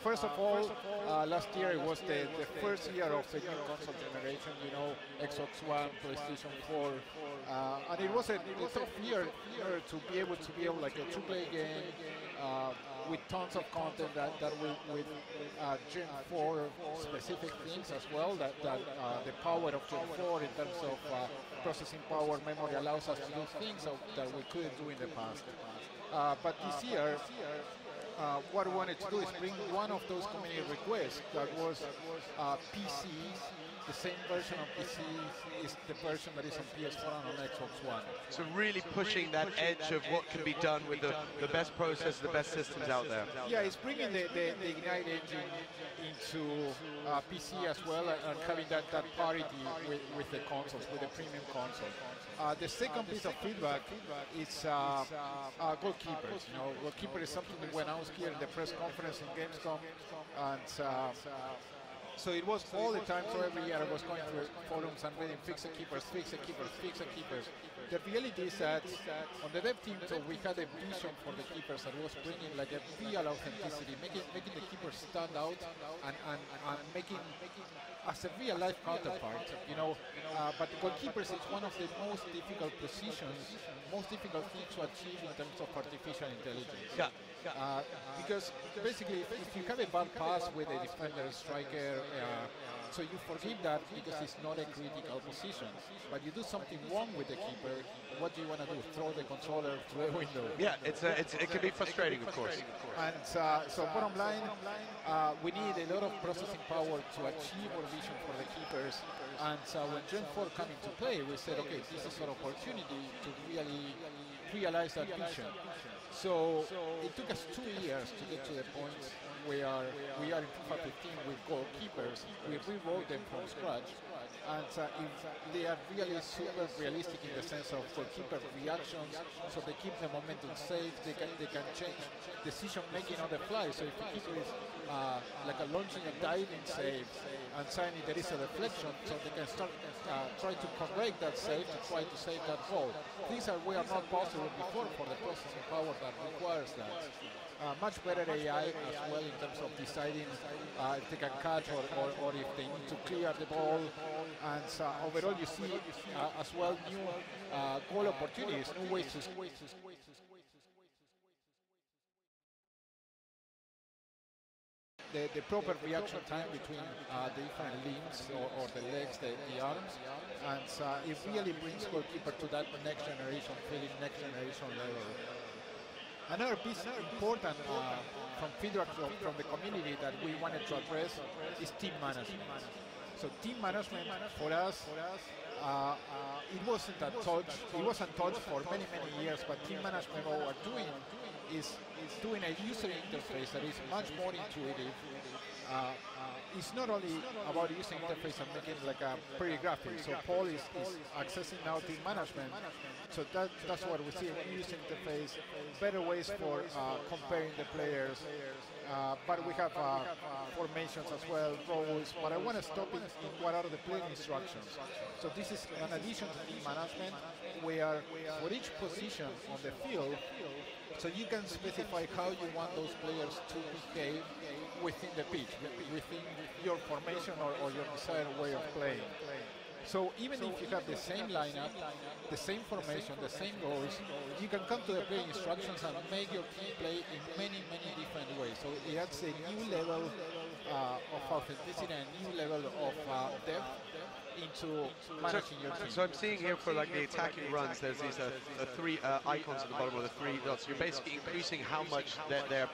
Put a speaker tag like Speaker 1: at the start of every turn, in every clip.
Speaker 1: First of all, last year it was the first year of the new console generation, you know, Xbox One, PlayStation 4, and it was a tough year to be able like a two-play game with tons of content that with Gen 4 specific things as well, that the power of Gen 4 in terms of processing power, memory allows us to do things that we couldn't do in the past. But this year, what we wanted to do is bring one of those community requests that was PC. The same version of PC is the version that is on PS4 and on Xbox One.
Speaker 2: So really pushing that edge of what can be done with the best processors, the best systems out there.
Speaker 1: Yeah, it's bringing the Ignite engine into PC as well, and having that parity with the consoles, with the premium console. The second piece of feedback is goalkeepers. You know, goalkeeper is something that we announced here in the press conference in Gamescom, and so it was all the time. So every year I was going through forums and reading fix the keepers, fix the keepers, fix the keepers. The reality is that on the dev team, so we had a vision for the keepers that was bringing like a real authenticity, making the keepers stand out and making as a real life counterpart, you know. But goalkeepers is one of the most difficult positions, most difficult things to achieve in terms of artificial intelligence.
Speaker 2: Yeah.
Speaker 1: Because basically, if you have a bad pass with a defender, striker, so you forgive that because it's not a critical position. But you do something wrong with the keeper, what do you want to do? Throw the controller through the window.
Speaker 2: Yeah, it can be frustrating, of course.
Speaker 1: And so bottom line, we need a lot of processing power to achieve our vision for the keepers. And when Gen 4 came into play, we said, okay, this is an opportunity to really realize that vision. So it took us 2 years to get to the point where we are in FIFA 15 with goalkeepers. We rewrote them from scratch, and they are really super realistic in the sense of goalkeeper reactions. So they keep the momentum safe. They can change decision making on the fly. So if the keeper is like launching a diving save, and suddenly there is a deflection, so they can start try to correct that save to try to save that goal. Things that were not possible before for the processing power that requires that. Much better AI as well in terms of deciding if they can catch or if they need to clear the ball. And overall you see as well new goal opportunities, new ways to the proper reaction time between the different limbs or the legs, the arms, and it really brings goalkeeper to that next generation feeling, next generation level. Another piece important from feedback from the community that we wanted to address is team management. So team management for us, it wasn't a touch. It wasn't touched for many years, but team management what we're doing is doing a user interface that is much more intuitive. It's not only about user interface and making like a pretty graphic. So Paul is accessing now team management. So that's what we see, a user interface, better ways for comparing the players. But we have formations as well, roles. But I want to stop in what are the playing instructions. So this is an addition to team management where for each position on the field, so you can specify how you want those players to behave within the pitch, within your formation or your desired way of playing. So even if you have the same lineup, the same formation, the same goals, you can come to the playing instructions and make your team play in many different ways. So it adds a new level of authenticity and a new level of depth into managing your team.
Speaker 2: So I'm seeing here for like the attacking runs, there's these three icons at the bottom of the three dots. You're basically increasing how much their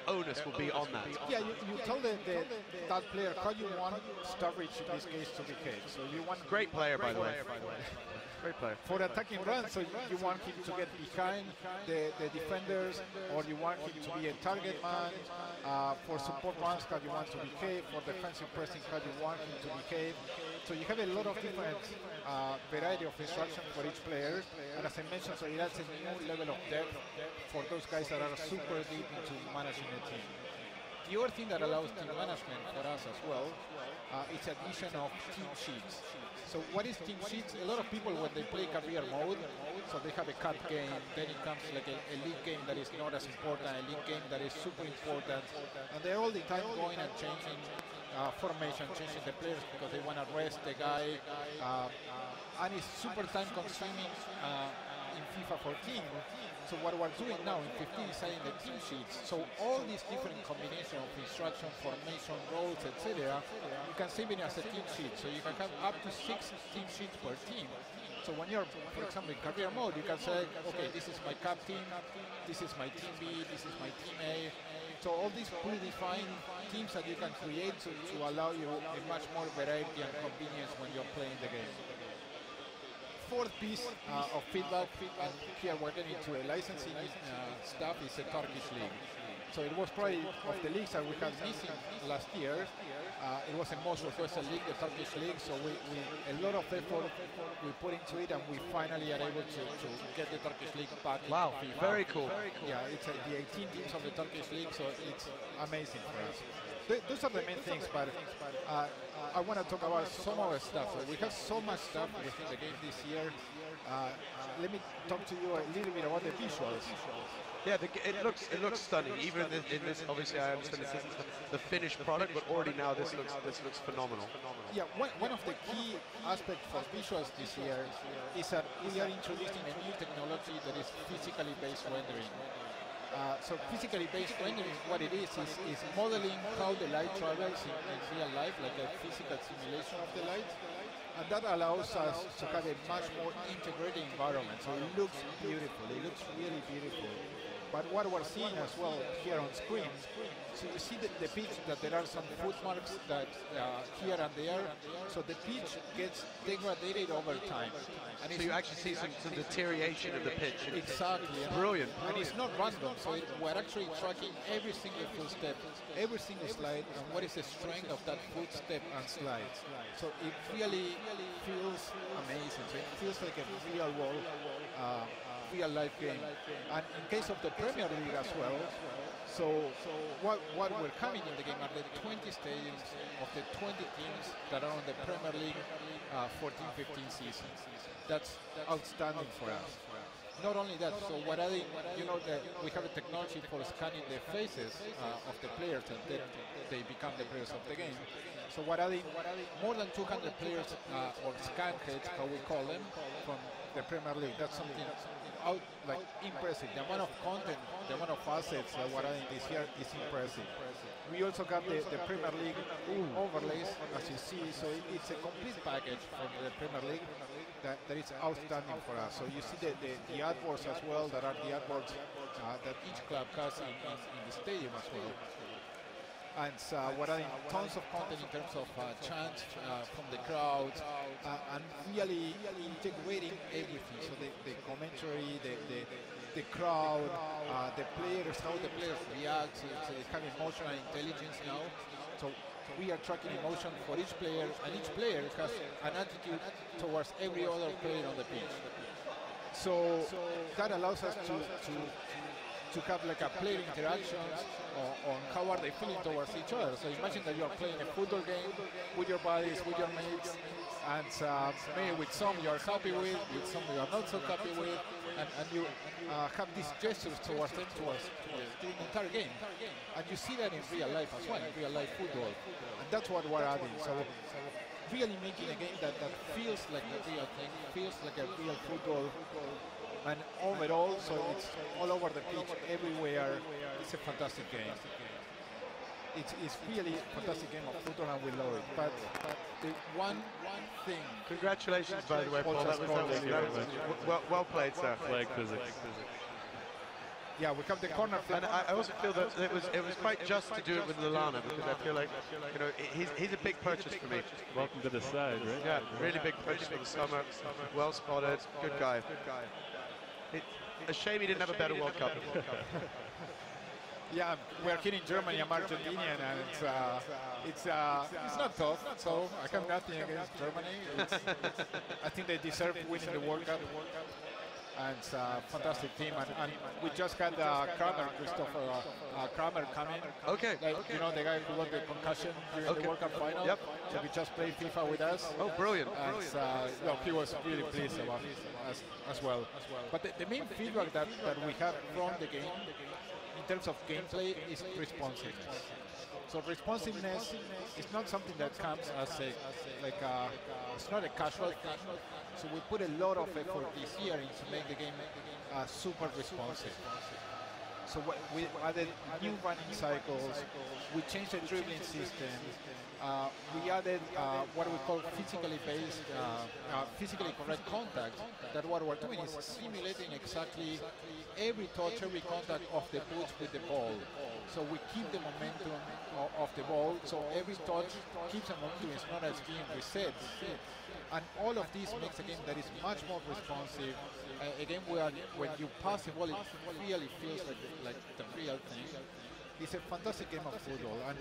Speaker 2: onus will be on that.
Speaker 1: Yeah, you tell that player how you want Sturridge in this case to behave. So you want
Speaker 2: great player, by the way. Great player.
Speaker 1: For attacking runs, so you want him to get behind the defenders, or you want him to be a target man. For support runs, how you want to behave. For defensive pressing, how you want him to behave. So you have a lot of different variety of instructions for each player. And as I mentioned, so it adds a new level of depth for those guys that are super deep into managing a team. The other thing that allows team management for us as well is addition of team sheets. So what is team sheets? A lot of people, when they play career mode, so they have a cup game, then it comes like a league game that is not as important, a league game that is super important, and they're all the time going and changing formation, changing the players because they want to rest the guy, and it's super time consuming in FIFA 14. So what we're doing now in 15 is adding the team sheets. So all these different combinations of instruction, formation, roles, etc., you can save it as a team sheet. So you can have up to 6 team sheets per team. So when you're, for example, in career mode, you can say, okay, this is my captain, this is my team B, this is my team A. So all these predefined teams that you can create to allow you a much more variety and convenience when you're playing the game. Fourth piece of feedback, and here we're getting into a licensing stuff, is a Turkish league. So it was probably of the leagues that we had missing last year. It was the most requested league, the Turkish league. So a lot of effort we put into it, and we finally are able to get the Turkish league back.
Speaker 2: Wow,
Speaker 1: into FIFA.
Speaker 2: very cool.
Speaker 1: Yeah, it's the 18 teams of the Turkish league, so it's amazing for us. Those are the main things, but I want to talk about some other stuff. So we have so much stuff within the game this year. Let me talk to you a little bit about the visuals.
Speaker 2: Yeah, it looks stunning. Even in this, obviously, I understand this isn't the finished product, but already now this looks phenomenal.
Speaker 1: Yeah, one of the key aspects for visuals this year is that we are introducing a new technology that is physically based rendering. So physically based rendering, what it is modeling how the light travels in real life, like a physical simulation of the light. And that allows us to have a much more integrated environment. So it looks beautiful, it looks really beautiful. But what we're seeing as well here on screen, so you see the pitch, that there are some foot marks that here and there. So the pitch gets degraded over time. And
Speaker 2: so you actually see some deterioration of the pitch.
Speaker 1: Exactly.
Speaker 2: Brilliant.
Speaker 1: And it's not random, so we're actually tracking every single footstep, every single slide, and what is the strength of that footstep and slide. So it really feels amazing. So it feels like a real world, real life game. And in case of the Premier League as well, so what we're coming in the game are the 20 stadiums of the 20 teams that are on the Premier League 14-15 season. That's outstanding for us. Not only that, so what are they, we have a technology for scanning the faces of the players, and then they become the players of the game. So what are they, more than 200 players or scan heads, how we call them, from the Premier League. That's something impressive. The amount of content, the amount of assets that we're adding this year is impressive. We also have the Premier League overlays, as you see, so it's a complete package from the Premier League that is outstanding for us. So you see the adboards as well, that are the adboards that each club has in the stadium as well. And we're adding tons of content in terms of chants from the crowd, and really integrating everything. So the commentary, the crowd, the players, how the players react. It's kind of emotional intelligence now. So we are tracking emotion for each player, and each player has an attitude towards every other player on the pitch. So that allows us to have like a player interactions on how are they feeling towards each other. So imagine that you are playing a football game with your buddies, with your mates, and maybe with some you are happy with some you are not so happy with, and you have these gestures towards them during the entire game. And you see that in real life as well, in real life football. And that's what we're adding. So really making a game that feels like a real thing, feels like a real football. And overall, so it's all over the pitch, everywhere. It's a fantastic game. It's really a fantastic game of football, and we love it. But the one thing.
Speaker 2: Congratulations, by the way, Paul. That was well played, sir.
Speaker 3: Flag physics.
Speaker 1: Yeah, we have the corner.
Speaker 2: And I also feel that it was quite just to do it with Lallana, because I feel like he's a big purchase for me.
Speaker 3: Welcome to the side, right?
Speaker 2: Yeah, really big purchase for the summer. Well spotted, good guy. A shame he didn't have a better World Cup.
Speaker 1: Yeah, we're here in Germany. I'm Argentinian, and it's not tough. So I have nothing against Germany. I think they deserve winning the World Cup. and fantastic team. And we just had Christopher Kramer coming.
Speaker 2: Okay.
Speaker 1: Like,
Speaker 2: Okay.
Speaker 1: you know, the guy who got the concussion during the World Cup final.
Speaker 2: Yep.
Speaker 1: So he just played FIFA with us.
Speaker 2: Oh, brilliant.
Speaker 1: And no, he was really pleased about it as well. But the main feedback that we have from the game in terms of gameplay is responsiveness. So responsiveness is not something that comes as it's not a casual thing. So we put a lot of effort this year into make the game super responsive. So we added new running cycles, we changed the dribbling system, we added what we call physically based, physically correct contact, that what we're doing is simulating exactly every touch, every contact of the boots with the ball. So we keep the momentum of the ball, so every touch keeps the momentum, it's not as being reset. And all of this makes a game that is much more responsive, a game where when you pass the ball, it really feels like the real thing. It's a fantastic game of football, and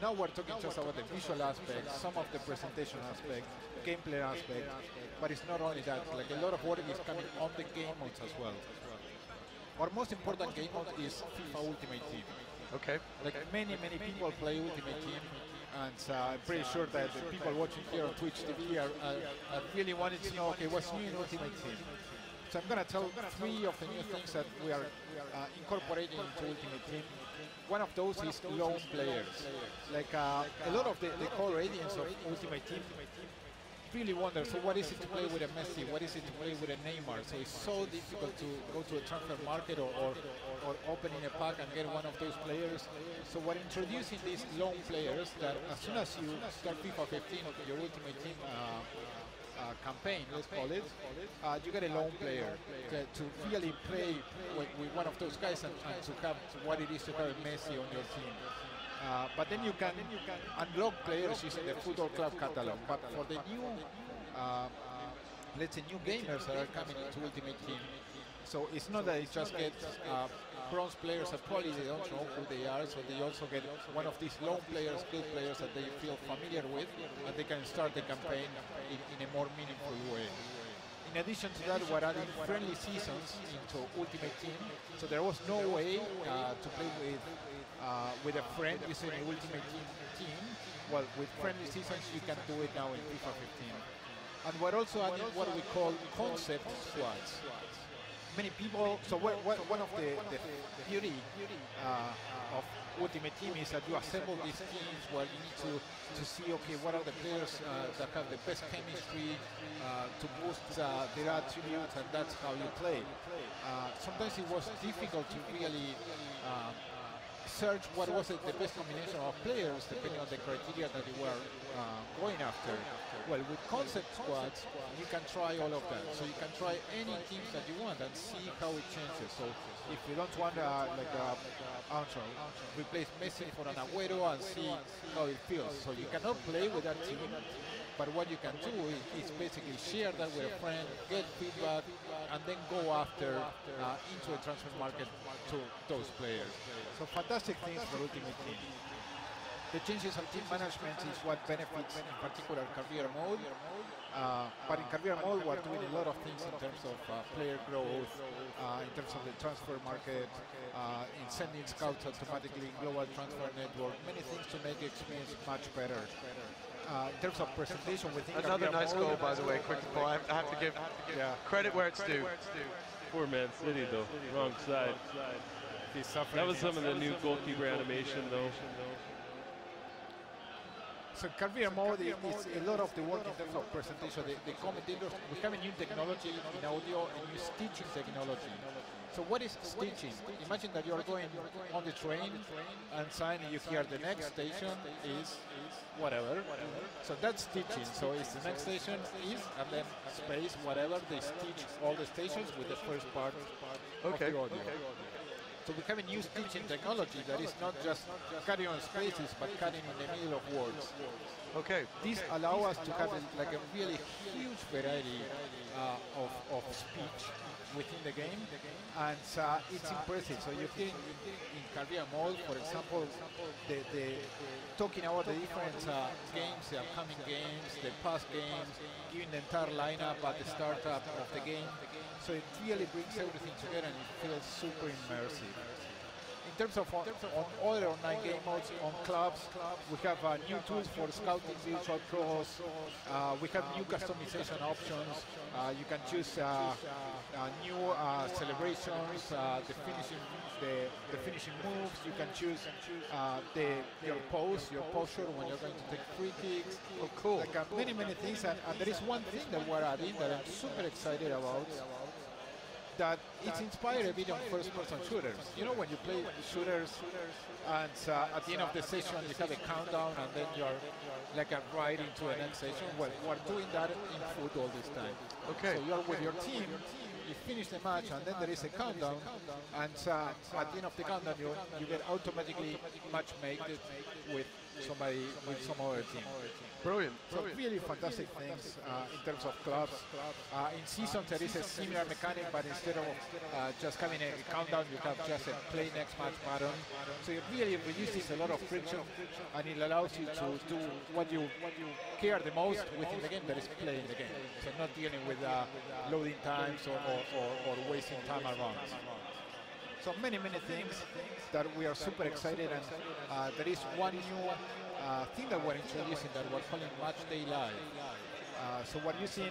Speaker 1: now we're talking just about the visual aspects, some of the presentation aspects, gameplay aspects, but it's not only that, like a lot of work is coming on the game modes as well. Our most important game mode is FIFA Ultimate Team.
Speaker 2: Okay.
Speaker 1: Like many people play Ultimate Team, and I'm pretty sure that the people watching here on Twitch TV are really wanting to know, okay, what's new in Ultimate Team? So I'm going to tell 3 of the new things that we are incorporating into Ultimate Team. One of those is lone players. Like a lot of the core audience of Ultimate Team really wonder, so what is it to play with a Messi? What is it to play with a Neymar? So it's so difficult to go to a transfer market or opening a pack and get one of those players. So we're introducing these lone players that as soon as you start FIFA 15, your Ultimate Team campaign, let's call it, you get a lone player to really play with one of those guys and to have what it is to have a Messi on your team. But then you can unlock players using the Football Club catalog. But for the new, let's say, new gamers that are coming into Ultimate Team, so it's not that it just gets bronze players that probably they don't know who they are, so they also get one of these lone players, good players that they feel familiar with, and they can start the campaign in a more meaningful way. In addition to that, we're adding friendly seasons into Ultimate Team, so there was no way to play with a friend using an Ultimate Team. Well, with friendly seasons, you can do it now in FIFA 15. And we're also adding what we call concept squads. Many people, so one of the beauty of Ultimate Team is that you assemble these teams where you need to see, okay, what are the players that have the best chemistry to boost their attributes, and that's how you play. Sometimes it was difficult to really search what was the best combination of players depending on the criteria that you were going after. Well, with concept squads, you can try all of that. So you can try any teams that you want and see how it changes. So if you don't want replace Messi for an Agüero and see how it feels. So you cannot play with that team, but what you can do is basically share that with a friend, get feedback, and then go after into a transfer market to those players. So fantastic things for Ultimate Team. The changes of team management is what benefits, in particular, career mode. But in career mode, we're doing a lot of things in terms of player growth, in terms of the transfer market, in sending scouts automatically in global transfer network, many things to make the experience much better. In terms of presentation, we think
Speaker 2: another nice goal, by the way. Quick ball. I have to give credit where it's due.
Speaker 3: Poor Man City, though. Wrong side. That was some of the new goalkeeper animation, though.
Speaker 1: So career mode is a lot of the work in terms of presentation. The commentators, we have a new technology in audio, a new stitching technology. So what is stitching? Imagine that you're going on the train and suddenly you hear the next station is whatever. So that's stitching. So it's the next station is, and then space, whatever. They stitch all the stations with the first part of the audio. So we have a new stitching technology that is not just cutting on spaces, but cutting in the middle of words.
Speaker 2: Okay.
Speaker 1: These allow us to have a really huge variety of speech within the game, and it's impressive. So you can in career mode, for example, the talking about the different games, the upcoming games, the past games, giving the entire lineup at the startup of the game. So it really brings everything together and it feels super immersive. In terms of on other online game modes, on clubs, we have new tools for scouting virtual pros. We have new customization options. You can choose new celebrations, the finishing moves. You can choose your posture when you're going to take free kicks.
Speaker 2: Oh, cool!
Speaker 1: Like many things. And there is one thing that we're adding that I'm super excited about. That it's inspired a bit on first-person shooters. You know, when you play shooters, and at the end of the session you have a countdown, and then you're like right into the next session. Well, we're doing that in football this time.
Speaker 2: Okay.
Speaker 1: So you're with your team, you finish the match, and then there is a countdown, and at the end of the countdown you get automatically match-made with somebody with some other team.
Speaker 2: Brilliant.
Speaker 1: So really fantastic things in terms of clubs. In seasons there is a similar mechanic, but instead of just having a countdown, you have just a play next match button. So it really reduces a lot of friction, and it allows you to do what you care the most within the game, that is playing the game. So not dealing with loading times or wasting time around. So many things that we are super excited, and there is one new thing that we're introducing that we're calling Match Day Live. So we're using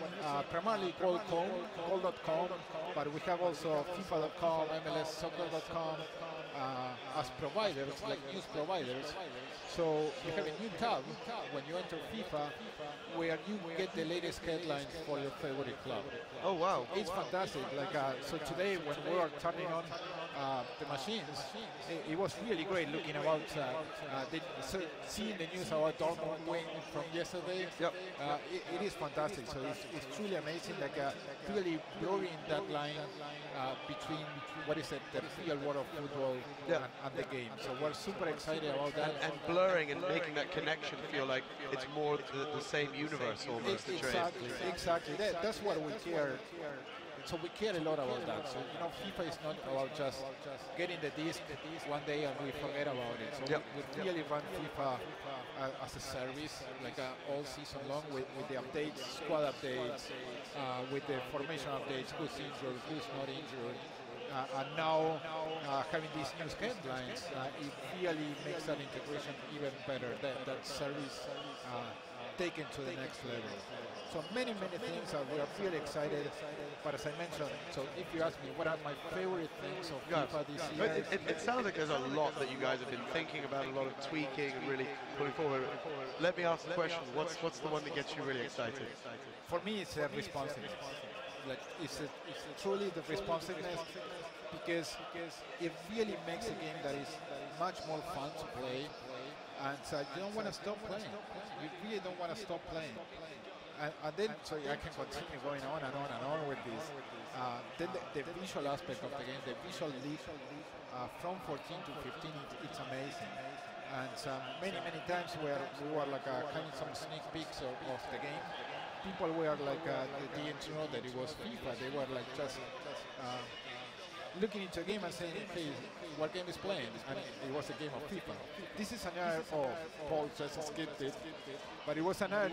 Speaker 1: primarily goal.com, but we have also FIFA.com, MLSsoccer.com as providers, like news providers. So you have a new tab when you enter FIFA where you get the latest headlines for your favorite club.
Speaker 2: Oh wow!
Speaker 1: It's fantastic. Like so today when we were turning on the machines, it was really great looking about seeing the news about Dortmund win from yesterday.
Speaker 2: Yep.
Speaker 1: It is fantastic. So it's truly amazing. Like really blurring that line between what is it, the real world of football and the game. So we're super excited about that.
Speaker 2: And blurring and making that connection feel like it's more the same universe almost.
Speaker 1: Exactly. That's what we care. So we care a lot about that. So you know, FIFA is not about just getting the disc one day and we forget about it. So we really run FIFA as a service, like all season long, with the updates, squad updates, with the formation updates, who's injured, who's not injured. And now having these news headlines, it really makes that integration even better. That service taken to the next level. So many things that we are really excited. But as I mentioned, so if you ask me what are my favorite things of FIFA this year,
Speaker 2: it sounds like there's a lot that you guys have been thinking about, a lot of tweaking and really putting forward. Let me ask the question: what's the one that gets you really excited?
Speaker 1: For me, it's responsiveness. Like it's truly the responsiveness, because it really makes a game that is much more fun to play, and you don't want to stop playing. You really don't want to stop playing. And then, so I can continue going on and on with this. Then the visual aspect of the game, the visual leap from 14 to 15, it's amazing. And many times where we were like having some sneak peeks of the game, people were like, they didn't know that it was FIFA. They were like just looking into a game and saying, hey, what game is playing? And it was a game of FIFA. This is another, Paul just skipped it, but it was another